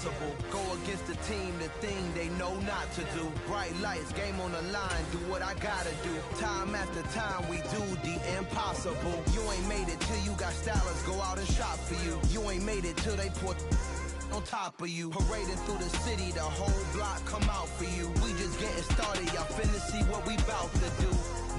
impossible. Go against the team, the thing they know not to do. Bright lights, game on the line, do what I gotta do. Time after time, we do the impossible. You ain't made it till you got stylists go out and shop for you. You ain't made it till they put on top of you. Parading through the city, the whole block come out for you. We just getting started, y'all finna see what we bout to do.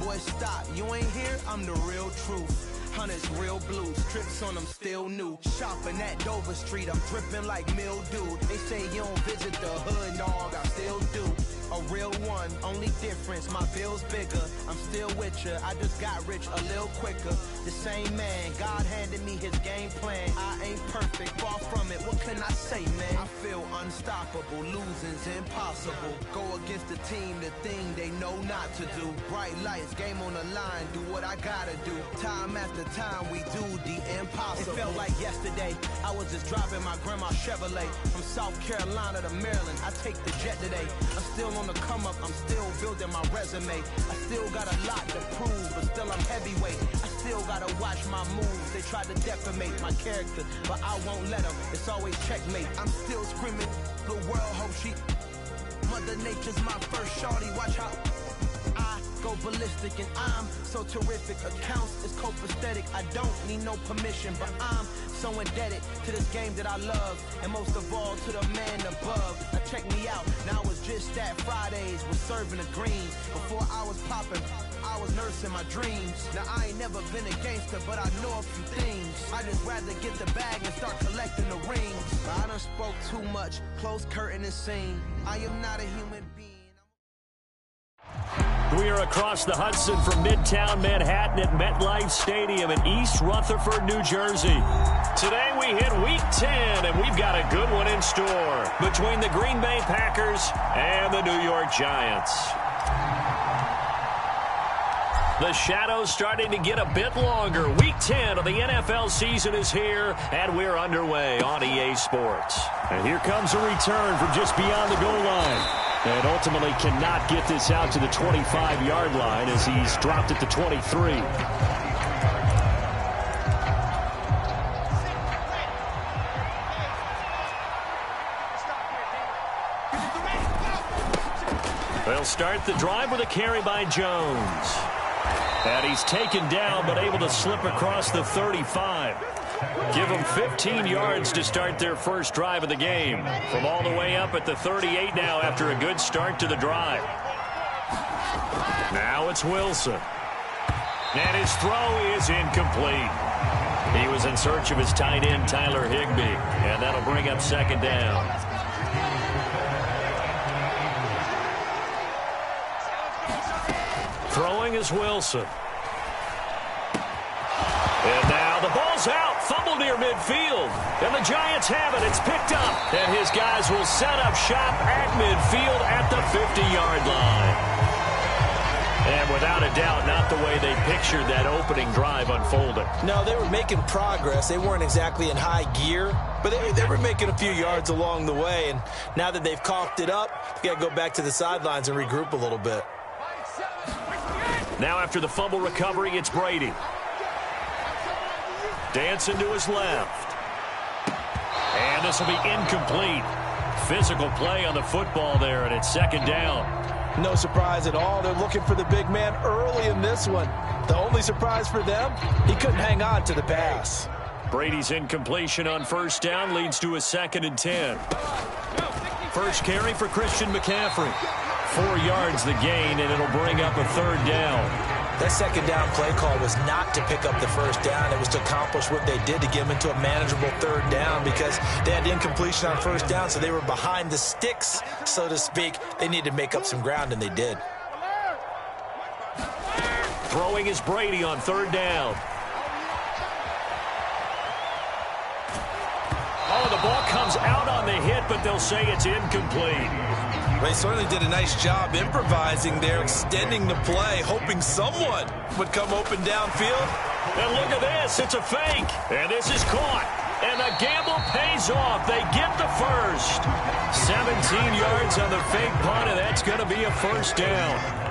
Boy, stop, you ain't here, I'm the real truth. Hunters, real blues, strips on them still new. Shopping at Dover Street, I'm dripping like mildew. They say you don't visit the hood, dog, I still do. A real one, only difference, my bill's bigger. I'm still with ya, I just got rich a little quicker. The same man, God handed me his game plan. I ain't perfect, far from it, what can I say, man? I feel unstoppable, losing's impossible. Go against the team, the thing they know not to do. Bright lights, game on the line, do what I gotta do. Time after time, we do the impossible. It felt like yesterday, I was just driving my grandma's Chevrolet. From South Carolina to Maryland, I take the jet today. I'm still on the come up, I'm still building my resume. I still got a lot to prove, but still I'm heavyweight. I still gotta watch my moves. They try to defamate my character, but I won't let them. It's always checkmate. I'm still screaming, the world hope she. Mother Nature's my first shorty, watch how I go ballistic, and I'm so terrific. Accounts is copacetic. I don't need no permission, but I'm so indebted to this game that I love, and most of all to the man above. Now check me out, now it's just that Fridays was serving the greens. Before I was popping, I was nursing my dreams. Now I ain't never been a gangster, but I know a few things. I just rather get the bag and start collecting the rings. I done spoke too much, close curtain and scene. I am not a human being. We are across the Hudson from Midtown Manhattan at MetLife Stadium in East Rutherford, New Jersey. Today we hit Week 10, and we've got a good one in store between the Green Bay Packers and the New York Giants. The shadow's starting to get a bit longer. Week 10 of the NFL season is here, and we're underway on EA Sports. And here comes a return from just beyond the goal line. And ultimately cannot get this out to the 25-yard line as he's dropped it to 23. They'll start the drive with a carry by Jones. And he's taken down but able to slip across the 35. Give them 15 yards to start their first drive of the game. From all the way up at the 38 now after a good start to the drive. Now it's Wilson. And his throw is incomplete. He was in search of his tight end, Tyler Higbee. And that'll bring up second down. Throwing is Wilson. And now the ball's out. Fumble near midfield. And the Giants have it. It's picked up. And his guys will set up shop at midfield at the 50-yard line. And without a doubt, not the way they pictured that opening drive unfolding. No, they were making progress. They weren't exactly in high gear, but they were making a few yards along the way. And now that they've coughed it up, you got to go back to the sidelines and regroup a little bit. Now after the fumble recovery, it's Brady. Dancing to his left. And this will be incomplete. Physical play on the football there, and it's second down. No surprise at all. They're looking for the big man early in this one. The only surprise for them, he couldn't hang on to the pass. Brady's incompletion on first down leads to a 2nd and 10. First carry for Christian McCaffrey. 4 yards the gain, and it'll bring up a 3rd down. That second down play call was not to pick up the first down. It was to accomplish what they did to get them into a manageable 3rd down because they had incompletion on first down, so they were behind the sticks, so to speak. They needed to make up some ground, and they did. Throwing is Brady on 3rd down. Oh, the ball comes out on the hit, but they'll say it's incomplete. They certainly did a nice job improvising there, extending the play, hoping someone would come open downfield. And look at this. It's a fake. And this is caught. And the gamble pays off. They get the first. 17 yards on the fake punt, and that's going to be a first down.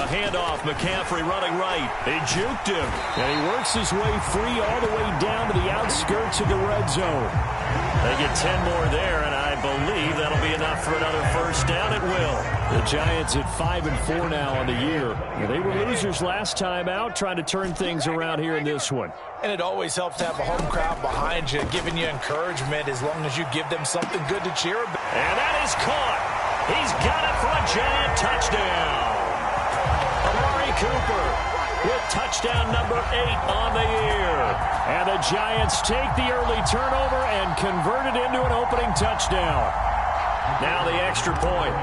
A handoff, McCaffrey running right. He juked him. And he works his way free all the way down to the outskirts of the red zone. They get 10 more there, and I believe that'll be enough for another first down. It will. The Giants at 5-4 now on the year. They were losers last time out, trying to turn things around here in this one. And it always helps to have a home crowd behind you, giving you encouragement as long as you give them something good to cheer about. And that is caught. He's got it for a Giant touchdown. Amari Cooper with touchdown number 8 on the year. And the Giants take the early turnover and convert it into an opening touchdown. Now the extra point.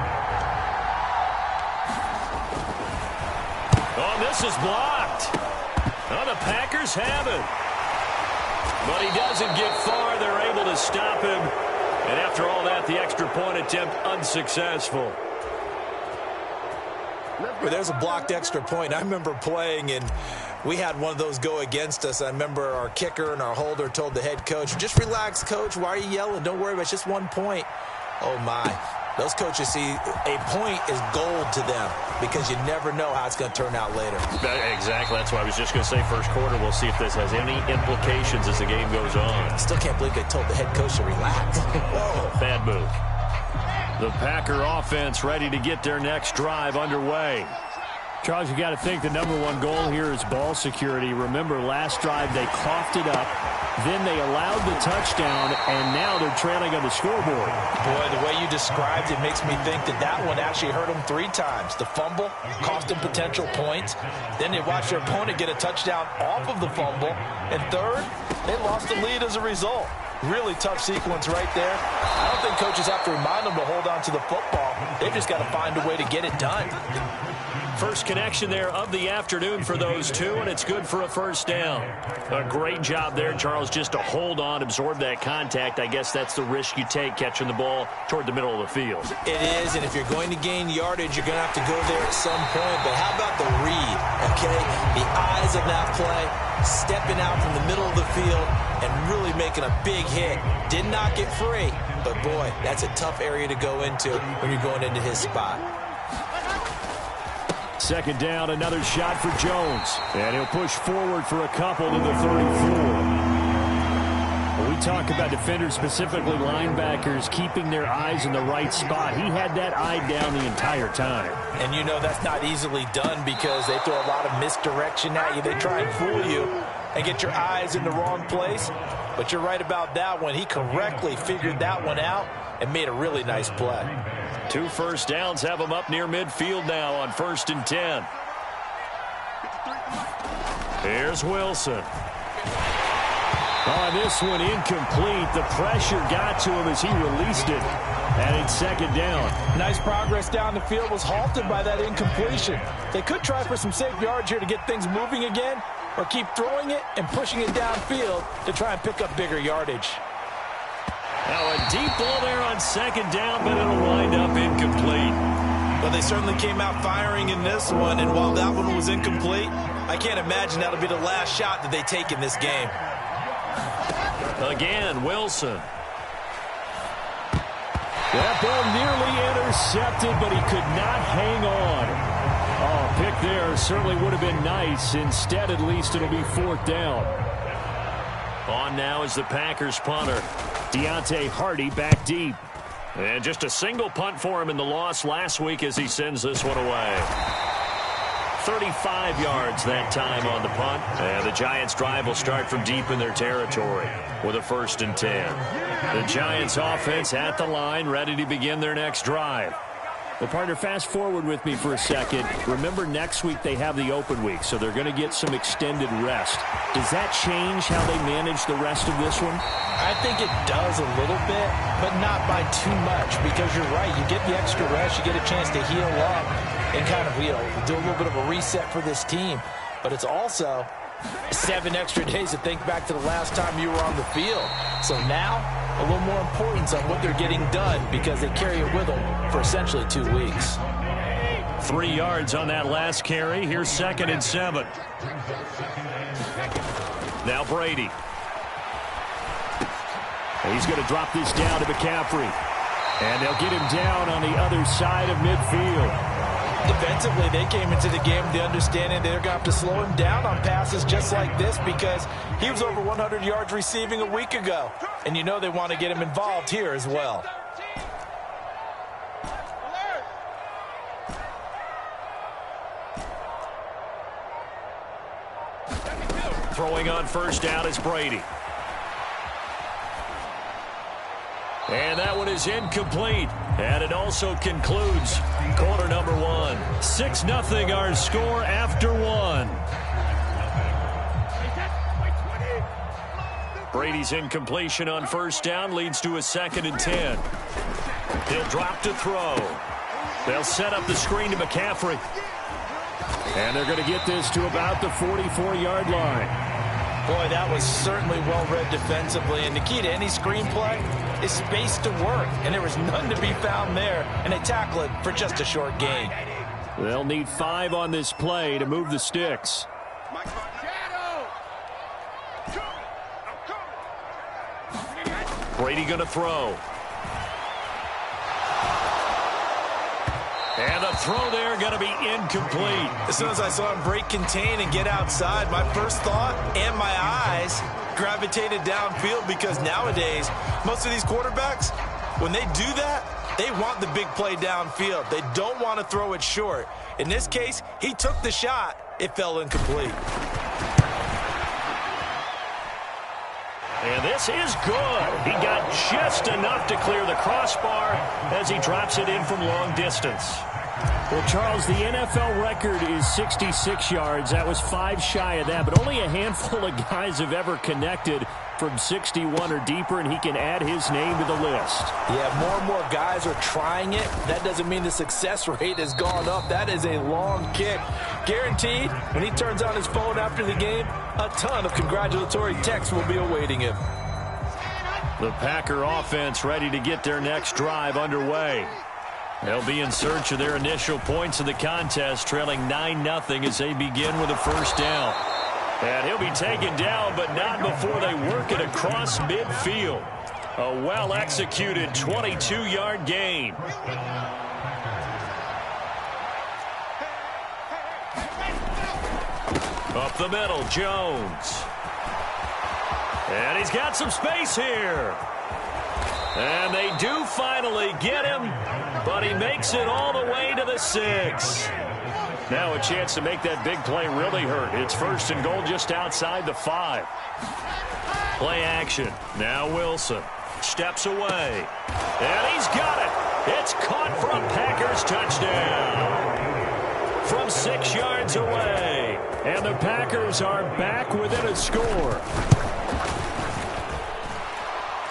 Oh, this is blocked. Oh, the Packers have it. But he doesn't get far. They're able to stop him. And after all that, the extra point attempt unsuccessful. Well, there's a blocked extra point. I remember playing, and we had one of those go against us. I remember our kicker and our holder told the head coach, just relax, coach. Why are you yelling? Don't worry about it. It's just 1 point. Oh, my. Those coaches see a point is gold to them because you never know how it's going to turn out later. Exactly. That's why I was just going to say first quarter. We'll see if this has any implications as the game goes on. I still can't believe they told the head coach to relax. Whoa. Bad move. The Packer offense ready to get their next drive underway. Charles, you got to think the #1 goal here is ball security. Remember, last drive they coughed it up, then they allowed the touchdown, and now they're trailing on the scoreboard. Boy, the way you described it makes me think that that one actually hurt them 3 times. The fumble cost them potential points. Then they watched their opponent get a touchdown off of the fumble. And third, they lost the lead as a result. Really tough sequence right there. I don't think coaches have to remind them to hold on to the football. They've just got to find a way to get it done. First connection there of the afternoon for those two, and it's good for a first down. A great job there, Charles, just to hold on, absorb that contact. I guess that's the risk you take catching the ball toward the middle of the field. It is, and if you're going to gain yardage, you're going to have to go there at some point. But how about the read, okay? The eyes of that play, stepping out from the middle of the field and really making a big hit. Did not get free, but boy, that's a tough area to go into when you're going into his spot. Second down, another shot for Jones. And he'll push forward for a couple to the 34. When we talk about defenders, specifically linebackers, keeping their eyes in the right spot, he had that eye down the entire time. And you know that's not easily done because they throw a lot of misdirection at you. They try and fool you and get your eyes in the wrong place. But you're right about that one. He correctly figured that one out and made a really nice play. 2 first downs have them up near midfield now on 1st and 10. Here's Wilson. On this one, incomplete. The pressure got to him as he released it. And it's second down. Nice progress down the field was halted by that incompletion. They could try for some safe yards here to get things moving again, or keep throwing it and pushing it downfield to try and pick up bigger yardage. Now a deep ball there on second down, but it'll wind up incomplete. Well, they certainly came out firing in this one, and while that one was incomplete, I can't imagine that'll be the last shot that they take in this game. Again, Wilson. That ball nearly intercepted, but he could not hang on. Oh, pick there certainly would have been nice. Instead, at least, it'll be 4th down. On now is the Packers punter. Deontay Hardy back deep. And just a single punt for him in the loss last week as he sends this one away. 35 yards that time on the punt. And the Giants' drive will start from deep in their territory with a 1st and 10. The Giants' offense at the line, ready to begin their next drive. Well, partner, fast forward with me for a second. Remember, next week they have the open week, so they're going to get some extended rest. Does that change how they manage the rest of this one? I think it does a little bit, but not by too much, because you're right. You get the extra rest. You get a chance to heal up and kind of, do a little bit of a reset for this team. But it's also 7 extra days to think back to the last time you were on the field. So now, a little more importance on what they're getting done because they carry it with them for essentially 2 weeks. 3 yards on that last carry. Here's 2nd and 7. Now Brady. He's going to drop this down to McCaffrey. And they'll get him down on the other side of midfield. Defensively, they came into the game with the understanding they're going to have to slow him down on passes just like this because he was over 100 yards receiving a week ago. And you know they want to get him involved here as well. Throwing on first down is Brady. And that one is incomplete. And it also concludes quarter number one. 6-0 our score after one. Brady's incompletion on first down leads to a 2nd and 10. He'll drop to throw. They'll set up the screen to McCaffrey. And they're going to get this to about the 44-yard line. Boy, that was certainly well-read defensively. And the key to any screenplay is space to work. And there was none to be found there. And they tackle it for just a short gain. They'll need 5 on this play to move the sticks. Brady going to throw. And the throw there going to be incomplete. As soon as I saw him break contain and get outside, my first thought and my eyes gravitated downfield because nowadays, most of these quarterbacks, when they do that, they want the big play downfield. They don't want to throw it short. In this case, he took the shot. It fell incomplete. And this is good. He got just enough to clear the crossbar as he drops it in from long distance. Well, Charles, the NFL record is 66 yards. That was 5 shy of that, but only a handful of guys have ever connected from 61 or deeper, and he can add his name to the list. Yeah, more and more guys are trying it. That doesn't mean the success rate has gone up. That is a long kick. Guaranteed, when he turns on his phone after the game, a ton of congratulatory texts will be awaiting him. The Packer offense ready to get their next drive underway. They'll be in search of their initial points of the contest, trailing 9-0 as they begin with a first down. And he'll be taken down, but not before they work it across midfield. A well-executed 22-yard gain. Up the middle, Jones. And he's got some space here. And they do finally get him, but he makes it all the way to the 6. Now a chance to make that big play really hurt. It's 1st and goal just outside the 5. Play action. Now Wilson steps away. And he's got it. It's caught for a Packers touchdown. From 6 yards away. And the Packers are back within a score.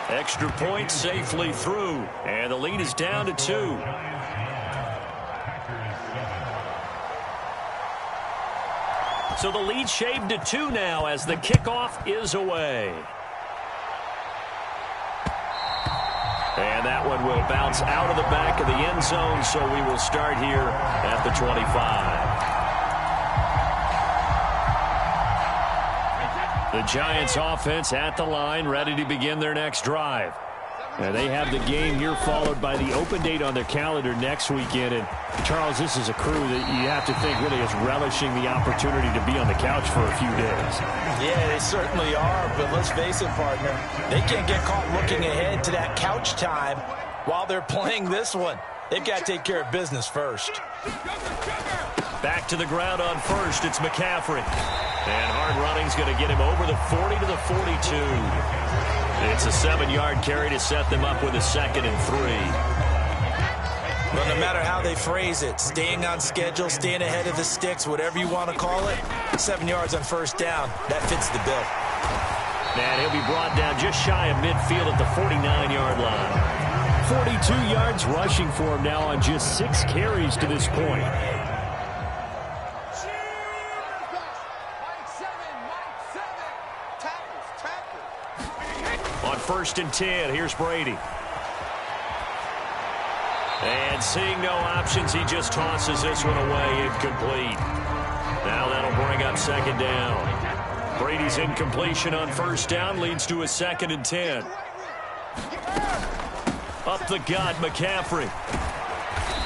Extra point safely through. And the lead is down to 2. So the lead shaved to 2 now as the kickoff is away. And that one will bounce out of the back of the end zone, so we will start here at the 25. The Giants offense at the line, ready to begin their next drive. And they have the game here followed by the open date on their calendar next weekend. And, Charles, this is a crew that you have to think really is relishing the opportunity to be on the couch for a few days. Yeah, they certainly are, but let's face it, partner. They can't get caught looking ahead to that couch time while they're playing this one. They've got to take care of business first. Back to the ground on first, it's McCaffrey. And hard running's going to get him over the 40 to the 42. It's a 7-yard carry to set them up with a 2nd and 3. Well, no matter how they phrase it, staying on schedule, staying ahead of the sticks, whatever you want to call it, 7 yards on first down, that fits the bill. And he'll be brought down just shy of midfield at the 49-yard line. 42 yards rushing for him now on just 6 carries to this point. On 1st and 10, here's Brady. And seeing no options, he just tosses this one away, incomplete. Now that'll bring up 2nd down. Brady's incompletion on 1st down leads to a 2nd and 10. Up the gut, McCaffrey.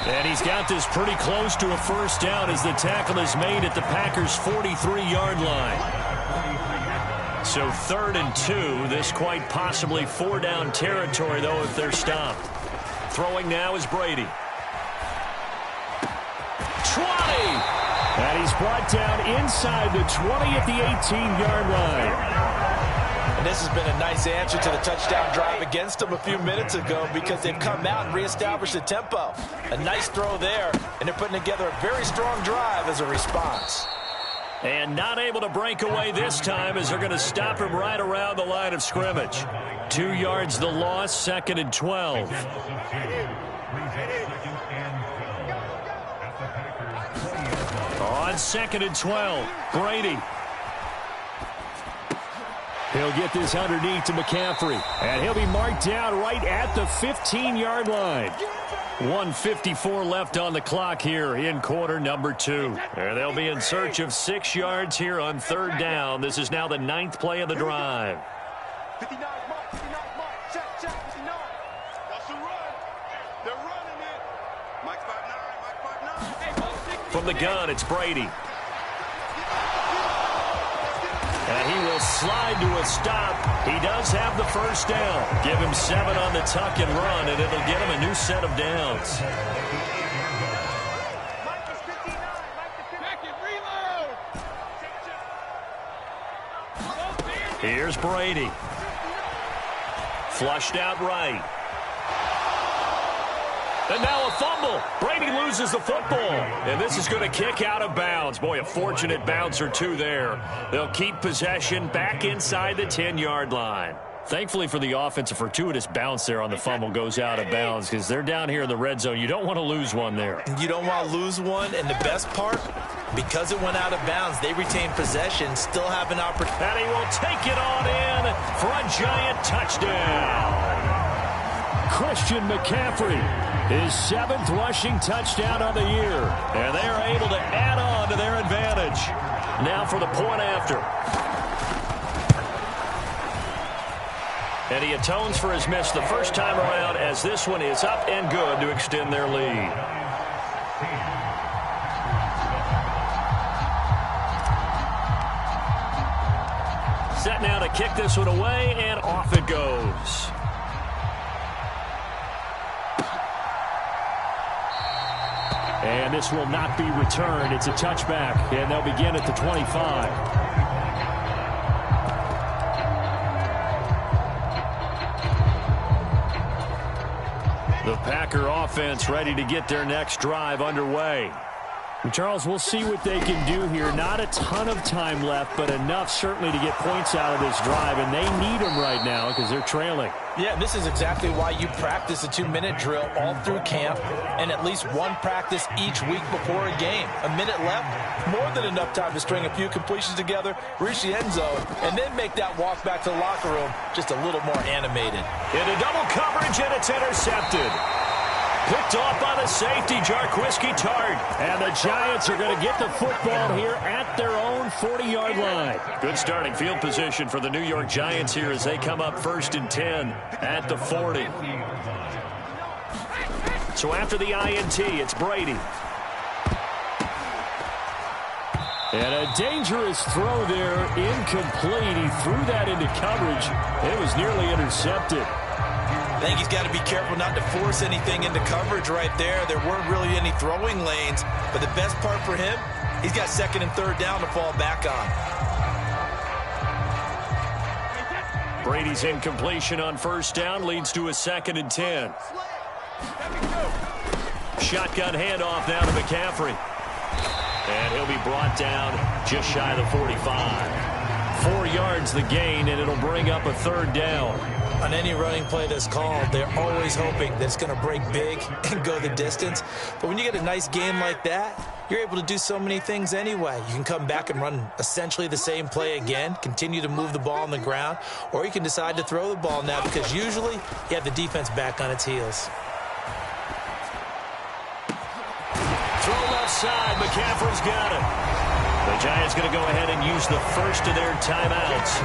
And he's got this pretty close to a first down as the tackle is made at the Packers' 43-yard line. So 3rd and 2. This quite possibly 4-down territory, though, if they're stopped. Throwing now is Brady. 20! And he's brought down inside the 20 at the 18-yard line. And this has been a nice answer to the touchdown drive against them a few minutes ago because they've come out and reestablished the tempo. A nice throw there, and they're putting together a very strong drive as a response. And not able to break away this time as they're going to stop him right around the line of scrimmage. 2 yards the loss, 2nd and 12. On 2nd and 12, Brady. He'll get this underneath to McCaffrey. And he'll be marked down right at the 15-yard line. 1:54 left on the clock here in quarter number 2. And they'll be in search of 6 yards here on 3rd down. This is now the 9th play of the drive. 59 mark, 59 mark, check, 59. That's a run. They're running it. Mike 5'9", Mike 5'9". From the gun, it's Brady. And he will slide to a stop. He does have the first down. Give him 7 on the tuck and run, and it'll get him a new set of downs. Here's Brady. Flushed out right. And now a fumble. Brady loses the football. And this is going to kick out of bounds. Boy, a fortunate bounce or two there. They'll keep possession back inside the 10-yard line. Thankfully for the offense, a fortuitous bounce there on the fumble goes out of bounds because they're down here in the red zone. You don't want to lose one there. You don't want to lose one, and the best part, because it went out of bounds, they retain possession, still have an opportunity. And he will take it on in for a giant touchdown. Christian McCaffrey, his 7th rushing touchdown on the year. And they are able to add on to their advantage. Now for the point after. And he atones for his miss the first time around as this one is up and good to extend their lead. Set now to kick this one away, and off it goes. And this will not be returned. It's a touchback, and they'll begin at the 25. The Packer offense ready to get their next drive underway. Charles, we'll see what they can do here. Not a ton of time left, but enough certainly to get points out of this drive, and they need them right now because they're trailing. Yeah, this is exactly why you practice a 2-minute drill all through camp and at least one practice each week before a game. A minute left, more than enough time to string a few completions together, reach the end zone, and then make that walk back to the locker room just a little more animated. Into double coverage, and it's intercepted. Picked off by the safety, Jarquiski Tart. And the Giants are going to get the football here at their own 40-yard line. Good starting field position for the New York Giants here as they come up 1st and 10 at the 40. So after the INT, it's Brady. And a dangerous throw there, incomplete. He threw that into coverage. It was nearly intercepted. I think he's got to be careful not to force anything into coverage right there. There weren't really any throwing lanes, but the best part for him, he's got 2nd and 3rd down to fall back on. Brady's incompletion on 1st down leads to a 2nd and 10. Shotgun handoff now to McCaffrey. And he'll be brought down just shy of the 45. 4 yards the gain, and it'll bring up a 3rd down. On any running play that's called, they're always hoping that it's going to break big and go the distance. But when you get a nice game like that, you're able to do so many things anyway. You can come back and run essentially the same play again, continue to move the ball on the ground, or you can decide to throw the ball now because usually you have the defense back on its heels. Throw left side. McCaffrey's got it. The Giants going to go ahead and use the first of their timeouts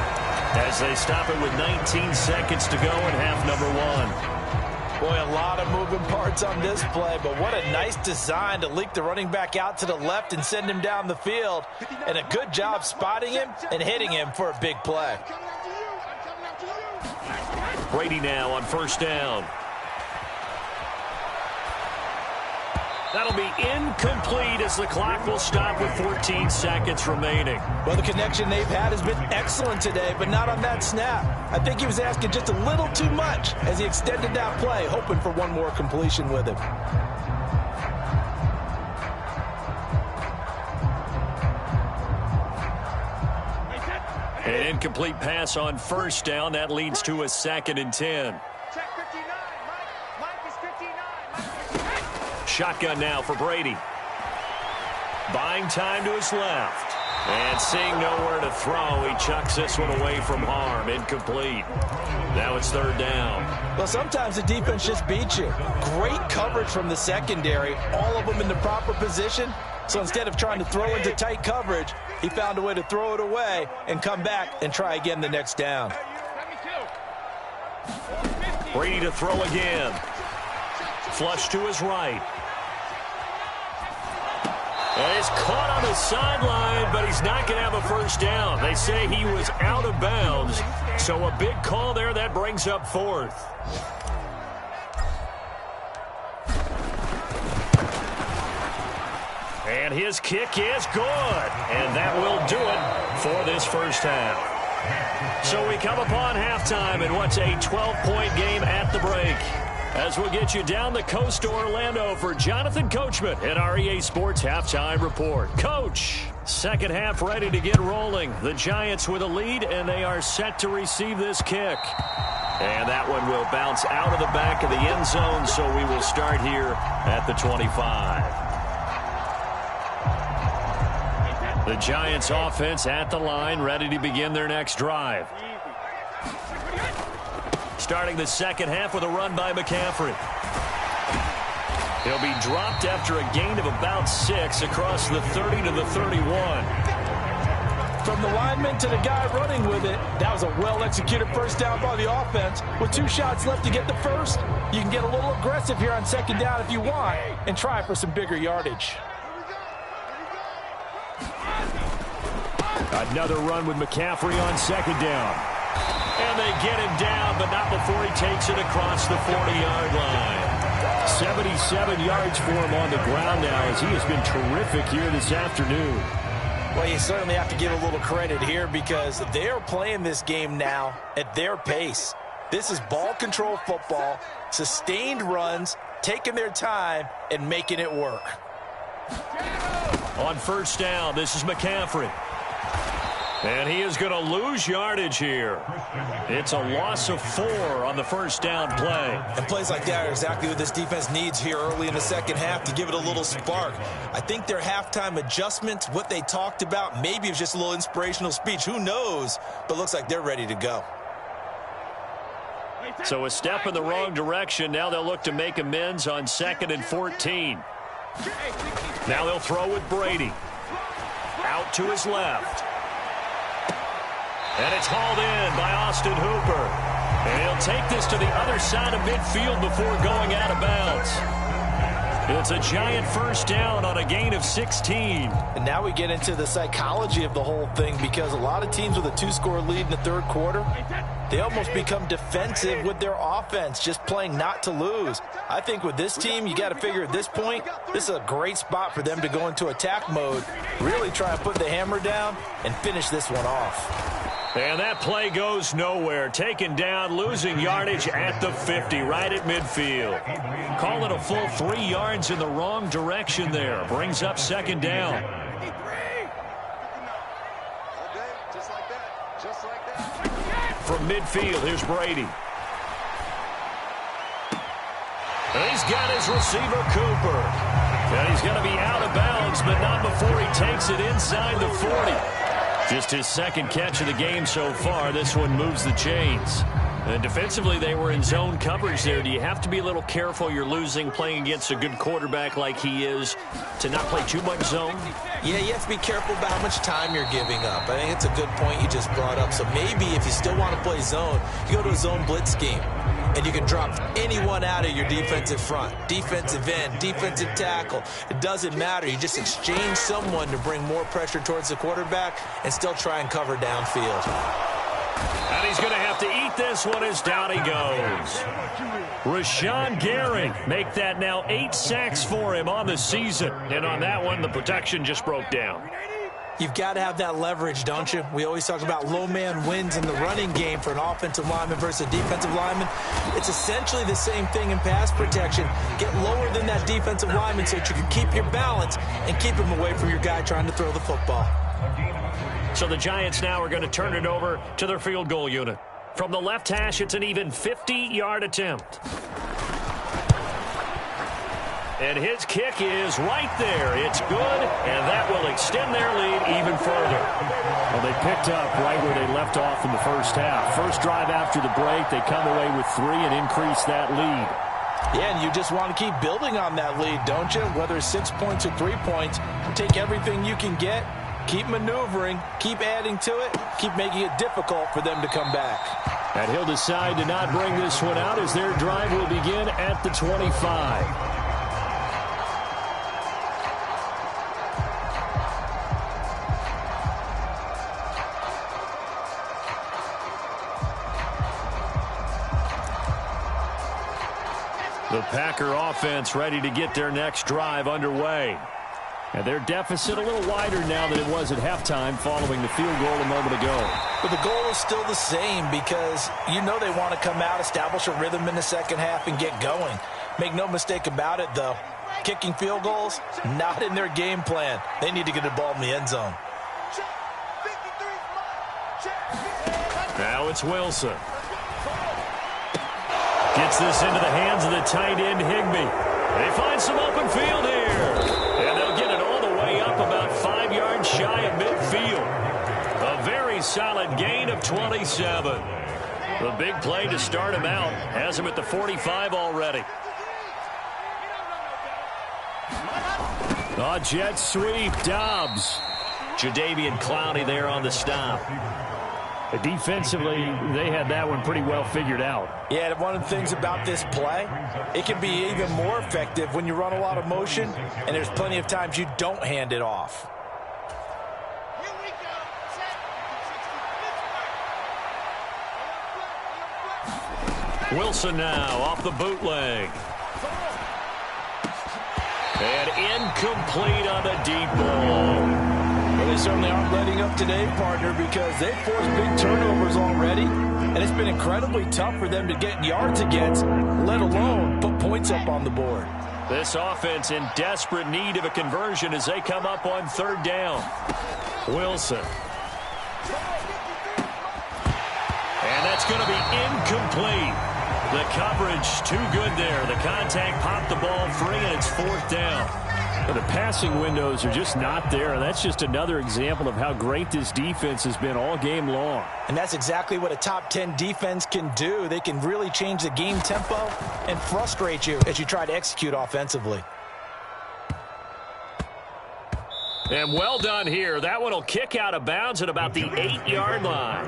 as they stop it with 19 seconds to go in half number 1. Boy, a lot of moving parts on this play, but what a nice design to leak the running back out to the left and send him down the field. And a good job spotting him and hitting him for a big play. Brady now on first down. That'll be incomplete as the clock will stop with 14 seconds remaining. Well, the connection they've had has been excellent today, but not on that snap. I think he was asking just a little too much as he extended that play, hoping for one more completion with him. An incomplete pass on first down. That leads to a 2nd and 10. Shotgun now for Brady. Buying time to his left. And seeing nowhere to throw, he chucks this one away from harm. Incomplete. Now it's 3rd down. Well, sometimes the defense just beats you. Great coverage from the secondary. All of them in the proper position. So instead of trying to throw into tight coverage, he found a way to throw it away and come back and try again the next down. Brady to throw again. Flush to his right. And he's caught on the sideline, but he's not going to have a first down. They say he was out of bounds, so a big call there. That brings up 4th. And his kick is good, and that will do it for this first half. So we come upon halftime in what's a 12-point game at the break. As we'll get you down the coast to Orlando for Jonathan Coachman at our EA Sports Halftime Report. Coach, second half ready to get rolling. The Giants with a lead, and they are set to receive this kick. And that one will bounce out of the back of the end zone, so we will start here at the 25. The Giants offense at the line, ready to begin their next drive. Starting the second half with a run by McCaffrey. He'll be dropped after a gain of about 6 across the 30 to the 31. From the lineman to the guy running with it, that was a well-executed first down by the offense. With 2 shots left to get the first, you can get a little aggressive here on second down if you want and try for some bigger yardage. Another run with McCaffrey on second down. And they get him down, but not before he takes it across the 40-yard line. 77 yards for him on the ground now as he has been terrific here this afternoon. Well, you certainly have to give a little credit here because they're playing this game now at their pace. This is ball control football, sustained runs, taking their time, and making it work. On first down, this is McCaffrey. And he is going to lose yardage here. It's a loss of 4 on the first down play. And plays like that are exactly what this defense needs here early in the second half to give it a little spark. I think their halftime adjustments, what they talked about, maybe it was just a little inspirational speech. Who knows? But looks like they're ready to go. So a step in the wrong direction. Now they'll look to make amends on 2nd and 14. Now they'll throw with Brady. Out to his left. And it's hauled in by Austin Hooper. And he'll take this to the other side of midfield before going out of bounds. It's a Giant first down on a gain of 16. And now we get into the psychology of the whole thing because a lot of teams with a 2-score lead in the third quarter, they almost become defensive with their offense, just playing not to lose. I think with this team, you got to figure at this point, this is a great spot for them to go into attack mode, really try and put the hammer down and finish this one off. And that play goes nowhere. Taken down, losing yardage at the 50, right at midfield. Call it a full 3 yards in the wrong direction there. Brings up second down. From midfield, here's Brady. And he's got his receiver, Cooper. And he's going to be out of bounds, but not before he takes it inside the 40. Just his second catch of the game so far. This one moves the chains. And defensively, they were in zone coverage there. Do you have to be a little careful? You're losing playing against a good quarterback like he is to not play too much zone? Yeah, you have to be careful about how much time you're giving up. I think it's a good point you just brought up. So maybe if you still want to play zone, you go to a zone blitz scheme. And you can drop anyone out of your defensive front. Defensive end, defensive tackle. It doesn't matter. You just exchange someone to bring more pressure towards the quarterback and still try and cover downfield. And he's going to have to eat this one as down he goes. Rashawn Gary, make that now 8 sacks for him on the season. And on that one, the protection just broke down. You've got to have that leverage, don't you? We always talk about low man wins in the running game for an offensive lineman versus a defensive lineman. It's essentially the same thing in pass protection. Get lower than that defensive lineman so that you can keep your balance and keep him away from your guy trying to throw the football. So the Giants now are going to turn it over to their field goal unit. From the left hash, it's an even 50-yard attempt. And his kick is right there. It's good, and that will extend their lead even further. Well, they picked up right where they left off in the first half. First drive after the break, they come away with 3 and increase that lead. Yeah, and you just want to keep building on that lead, don't you? Whether it's 6 points or 3 points, take everything you can get, keep maneuvering, keep adding to it, keep making it difficult for them to come back. And he'll decide to not bring this one out as their drive will begin at the 25. The Packer offense ready to get their next drive underway. And their deficit a little wider now than it was at halftime following the field goal a moment ago. But the goal is still the same because you know they want to come out, establish a rhythm in the second half, and get going. Make no mistake about it, though. Kicking field goals, not in their game plan. They need to get the ball in the end zone. Now it's Wilson. Gets this into the hands of the tight end, Higbee. They find some open field here. And they'll get it all the way up about 5 yards shy of midfield. A very solid gain of 27. The big play to start him out has him at the 45 already. A jet sweep, Dobbs. Jadeveon Clowney there on the stop. Defensively, they had that one pretty well figured out. Yeah, one of the things about this play, it can be even more effective when you run a lot of motion, and there's plenty of times you don't hand it off. Wilson now off the bootleg. And incomplete on the deep ball. Well, they certainly aren't letting up today, partner, because they've forced big turnovers already, and it's been incredibly tough for them to get yards against, let alone put points up on the board. This offense in desperate need of a conversion as they come up on 3rd down. Wilson. And that's going to be incomplete. The coverage too good there. The contact popped the ball free, and it's 4th down. But the passing windows are just not there, and that's just another example of how great this defense has been all game long. And that's exactly what a top 10 defense can do. They can really change the game tempo and frustrate you as you try to execute offensively. And well done here. That one will kick out of bounds at about the 8-yard line.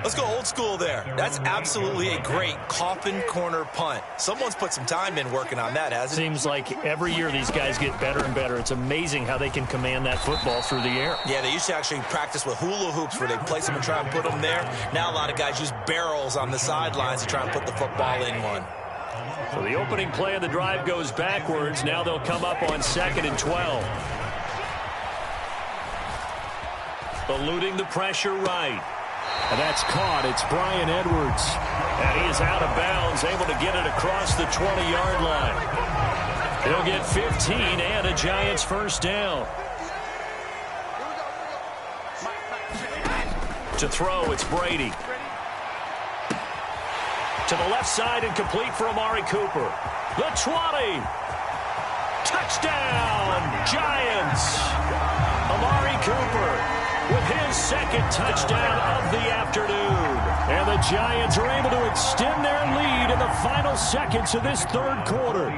Let's go old school there. That's absolutely a great coffin corner punt. Someone's put some time in working on that, hasn't it? Seems like every year these guys get better and better. It's amazing how they can command that football through the air. Yeah, they used to actually practice with hula hoops where they place them and try and put them there. Now a lot of guys use barrels on the sidelines to try and put the football in one. So the opening play of the drive goes backwards. Now they'll come up on 2nd and 12. Eluding the pressure right. And that's caught. It's Brian Edwards. And he is out of bounds, able to get it across the 20-yard line. He'll get 15 and a Giants 1st down. To throw, it's Brady. To the left side and complete for Amari Cooper. The 20. Touchdown, Giants. Amari Cooper with his second touchdown of the afternoon. And the Giants are able to extend their lead in the final seconds of this third quarter.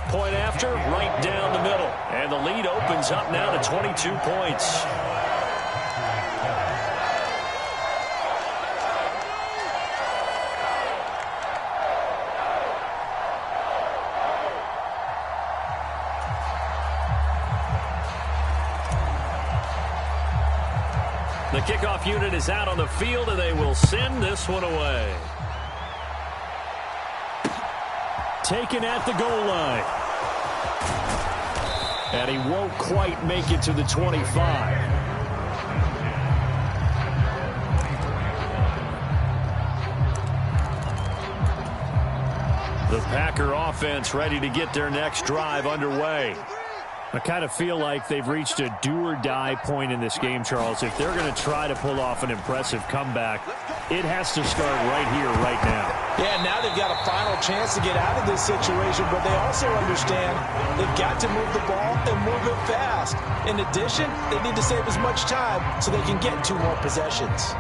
Point after, right down the middle. And the lead opens up now to 22 points. The kickoff unit is out on the field, and they will send this one away. Taken at the goal line. And he won't quite make it to the 25. The Packer offense ready to get their next drive underway. I kind of feel like they've reached a do-or-die point in this game, Charles. If they're going to try to pull off an impressive comeback, it has to start right here, right now. Yeah, now they've got a final chance to get out of this situation, but they also understand they've got to move the ball and move it fast. In addition, they need to save as much time so they can get 2 more possessions.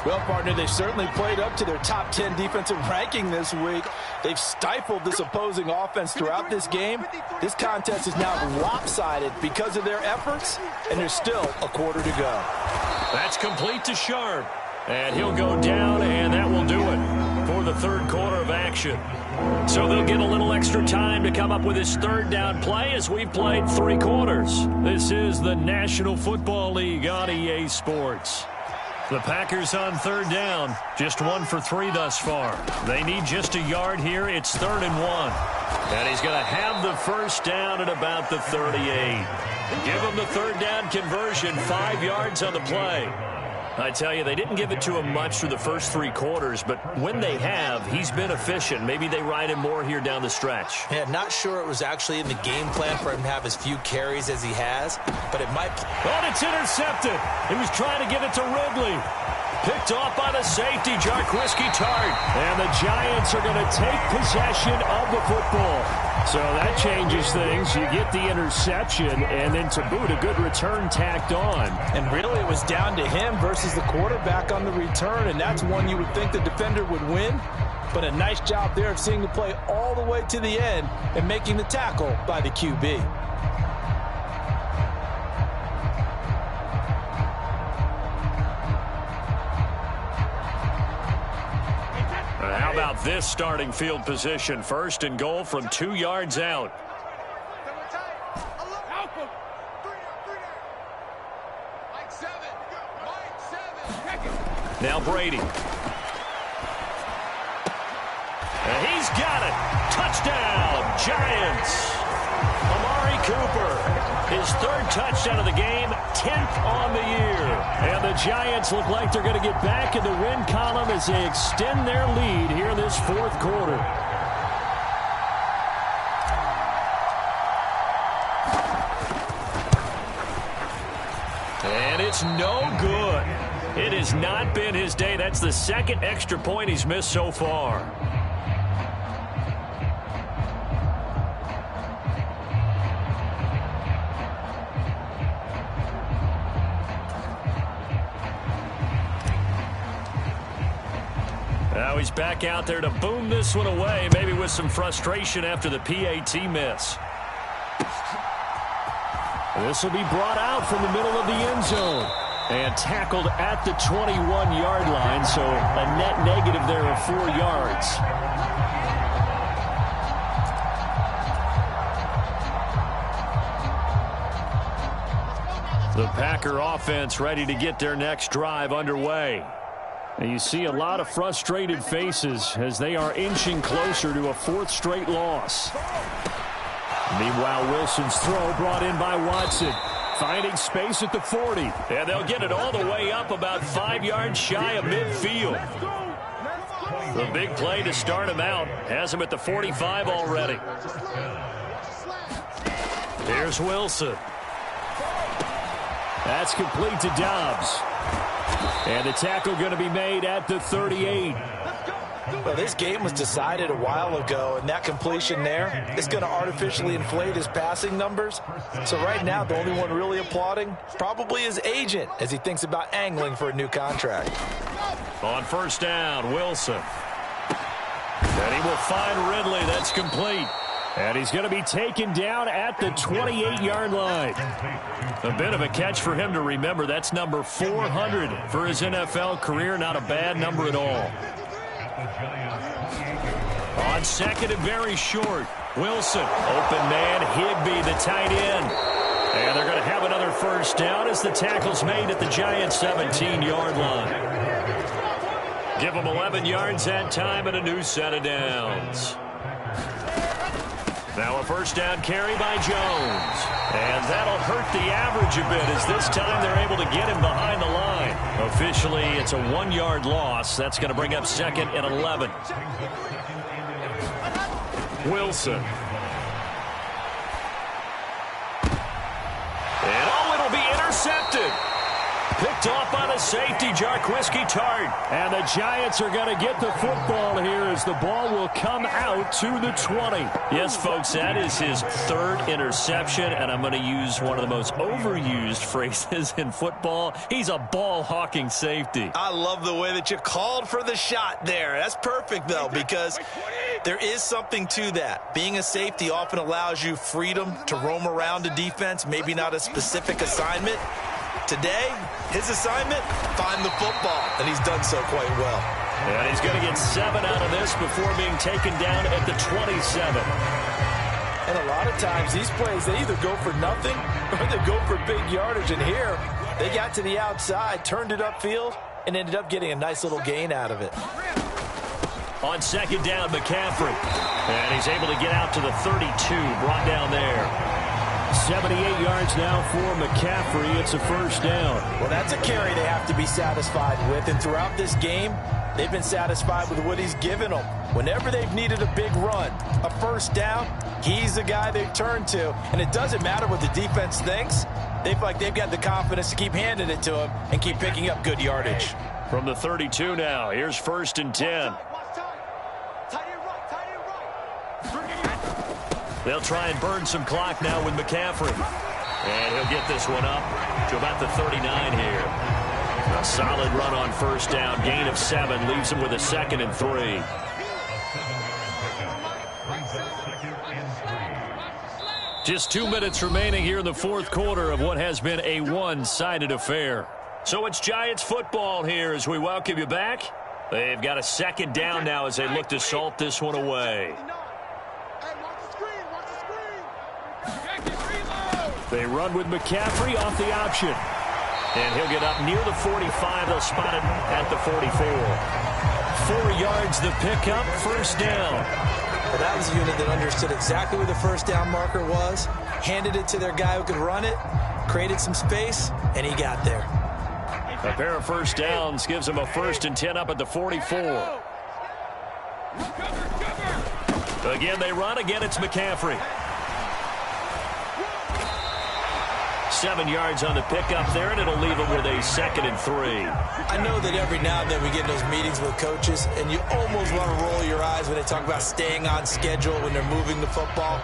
Well, partner, they certainly played up to their top 10 defensive ranking this week. They've stifled this opposing offense throughout this game. This contest is now lopsided because of their efforts, and there's still a quarter to go. That's complete to Sharp. And he'll go down, and that will do it for the third quarter of action. So they'll get a little extra time to come up with his third down play as we've played 3 quarters. This is the National Football League on EA Sports. The Packers on third down, just 1 for 3 thus far. They need just a yard here. It's 3rd and 1. And he's going to have the first down at about the 38. Give him the third down conversion, 5 yards on the play. I tell you, they didn't give it to him much through the first 3 quarters, but when they have, he's been efficient. Maybe they ride him more here down the stretch. Yeah, not sure it was actually in the game plan for him to have as few carries as he has, but it might... Oh, it's intercepted. He was trying to get it to Ridley. Picked off by the safety, Jarquiski Tart. And the Giants are going to take possession of the football. So that changes things. You get the interception, and then to boot, a good return tacked on. And really, it was down to him versus the quarterback on the return, and that's one you would think the defender would win. But a nice job there of seeing the play all the way to the end and making the tackle by the QB. How about this starting field position? 1st and goal from 2 yards out. Now Brady. And he's got it. Touchdown, Giants. Amari Cooper. His 3rd touchdown of the game, 10th on the year. And the Giants look like they're going to get back in the win column as they extend their lead here in this 4th quarter. And it's no good. It has not been his day. That's the 2nd extra point he's missed so far. Now he's back out there to boom this one away, maybe with some frustration after the PAT miss. This will be brought out from the middle of the end zone and tackled at the 21-yard line, so a net negative there of 4 yards. The Packer offense ready to get their next drive underway. And you see a lot of frustrated faces as they are inching closer to a 4th straight loss. Meanwhile, Wilson's throw brought in by Watson. Finding space at the 40. And they'll get it all the way up about 5 yards shy of midfield. The big play to start him out has him at the 45 already. Here's Wilson. That's complete to Dobbs. And the tackle going to be made at the 38. Well, this game was decided a while ago, and that completion there is going to artificially inflate his passing numbers. So right now, the only one really applauding probably his agent as he thinks about angling for a new contract. On first down, Wilson. And he will find Ridley. That's complete. And he's going to be taken down at the 28-yard line. A bit of a catch for him to remember. That's number 400 for his NFL career. Not a bad number at all. On second and very short, Wilson. Open man, Higbee, the tight end. And they're going to have another first down as the tackle's made at the Giants' 17-yard line. Give them 11 yards that time and a new set of downs. Now a first down carry by Jones. And that'll hurt the average a bit as this time they're able to get him behind the line. Officially, it's a 1-yard loss. That's going to bring up second and 11. Wilson. And it'll be intercepted. Picked off by the safety, Jarquiski Tart. And the Giants are going to get the football here as the ball will come out to the 20. Yes, folks, that is his third interception, and I'm going to use one of the most overused phrases in football. He's a ball-hawking safety. I love the way that you called for the shot there. That's perfect, though, because there is something to that. Being a safety often allows you freedom to roam around a defense, maybe not a specific assignment. Today, his assignment, find the football, and he's done so quite well. And he's going to get 7 out of this before being taken down at the 27. And a lot of times, these plays, they either go for nothing or they go for big yardage. And here, they got to the outside, turned it upfield, and ended up getting a nice little gain out of it. On second down, McCaffrey. And he's able to get out to the 32, brought down there. 78 yards now for McCaffrey. It's a first down. Well, that's a carry they have to be satisfied with. And throughout this game, they've been satisfied with what he's given them. Whenever they've needed a big run, a first down, he's the guy they've turned to. And it doesn't matter what the defense thinks. They feel like they've got the confidence to keep handing it to him and keep picking up good yardage. From the 32 now, here's first and 10. They'll try and burn some clock now with McCaffrey. And he'll get this one up to about the 39 here. A solid run on first down. Gain of 7 leaves him with a second and 3. Just 2 minutes remaining here in the fourth quarter of what has been a one-sided affair. So it's Giants football here as we welcome you back. They've got a second down now as they look to salt this one away. They run with McCaffrey off the option. And he'll get up near the 45. They'll spot him at the 44. 4 yards the pickup, first down. Well, that was a unit that understood exactly where the first down marker was, handed it to their guy who could run it, created some space, and he got there. A pair of first downs gives him a first and 10 up at the 44. Again, they run. Again, it's McCaffrey. 7 yards on the pickup there, and it'll leave him with a second and 3. I know that every now and then we get in those meetings with coaches, and you almost want to roll your eyes when they talk about staying on schedule when they're moving the football.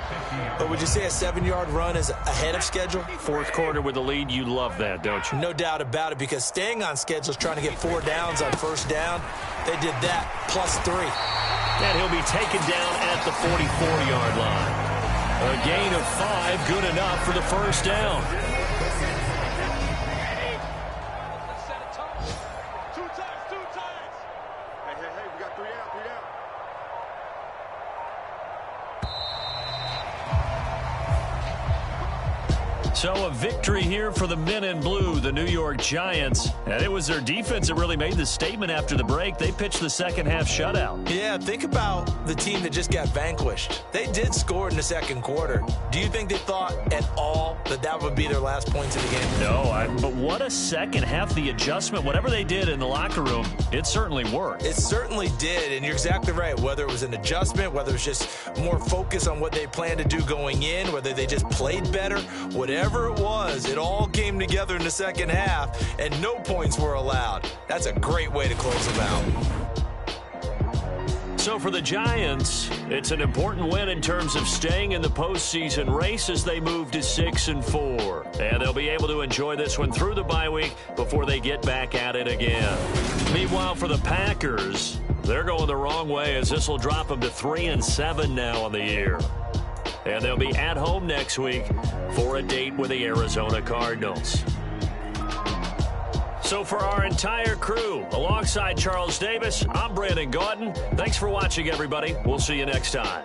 But would you say a 7-yard run is ahead of schedule? Fourth quarter with the lead, you love that, don't you? No doubt about it, because staying on schedule is trying to get 4 downs on first down. They did that, plus 3. And he'll be taken down at the 44-yard line. A gain of 5, good enough for the first down. So a victory here for the men in blue, the New York Giants. And it was their defense that really made the statement after the break. They pitched the second half shutout. Yeah, think about the team that just got vanquished. They did score in the second quarter. Do you think they thought at all that that would be their last points of the game? No, but what a second half. The adjustment, whatever they did in the locker room, it certainly worked. It certainly did, and you're exactly right. Whether it was an adjustment, whether it was just more focus on what they planned to do going in, whether they just played better, whatever it was, it all came together in the second half, and no points were allowed. That's a great way to close them out. So for the Giants, it's an important win in terms of staying in the postseason race as they move to 6-4. And they'll be able to enjoy this one through the bye week before they get back at it again. Meanwhile, for the Packers, they're going the wrong way as this will drop them to 3-7 now on the year. And they'll be at home next week for a date with the Arizona Cardinals. So for our entire crew, alongside Charles Davis, I'm Brandon Gaudin. Thanks for watching, everybody. We'll see you next time.